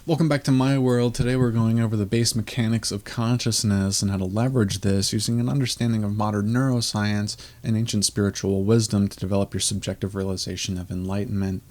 Welcome back to my world. Today we're going over the base mechanics of consciousness and how to leverage this using an understanding of modern neuroscience and ancient spiritual wisdom to develop your subjective realization of enlightenment.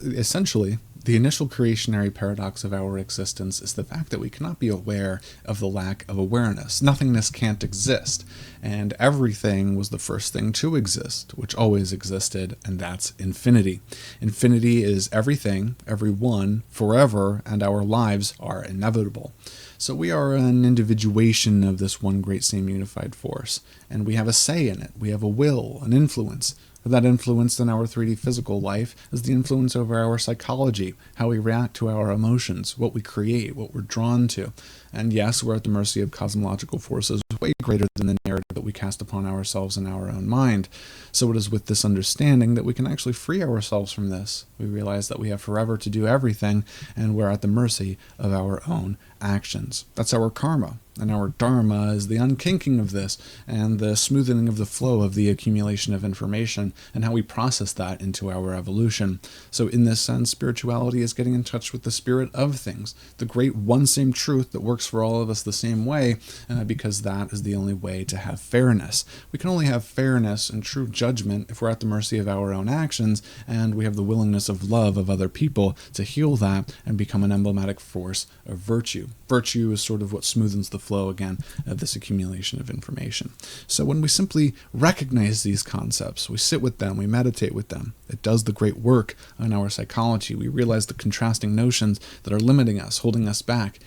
Essentially, the initial creationary paradox of our existence is the fact that we cannot be aware of the lack of awareness. Nothingness can't exist, and everything was the first thing to exist, which always existed, and that's infinity. Infinity is everything, everyone, forever, and our lives are inevitable. So we are an individuation of this one great same unified force, and we have a say in it. We have a will, an influence. That influence in our 3D physical life is the influence over our psychology, how we react to our emotions, what we create, what we're drawn to. And yes, we're at the mercy of cosmological forces way greater than the narrative that we cast upon ourselves in our own mind. So it is with this understanding that we can actually free ourselves from this. We realize that we have forever to do everything, and we're at the mercy of our own actions. That's our karma. And our Dharma is the unkinking of this and the smoothing of the flow of the accumulation of information and how we process that into our evolution. So in this sense, spirituality is getting in touch with the spirit of things, the great one same truth that works for all of us the same way, because that is the only way to have fairness. We can only have fairness and true judgment if we're at the mercy of our own actions and we have the willingness of love of other people to heal that and become an emblematic force of virtue. Virtue is sort of what smoothens the flow again of this accumulation of information. So when we simply recognize these concepts, we sit with them, we meditate with them, it does the great work on our psychology. We realize the contrasting notions that are limiting us, holding us back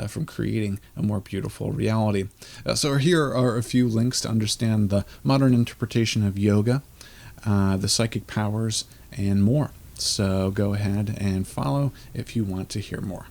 from creating a more beautiful reality. So here are a few links to understand the modern interpretation of yoga, the psychic powers, and more. So go ahead and follow if you want to hear more.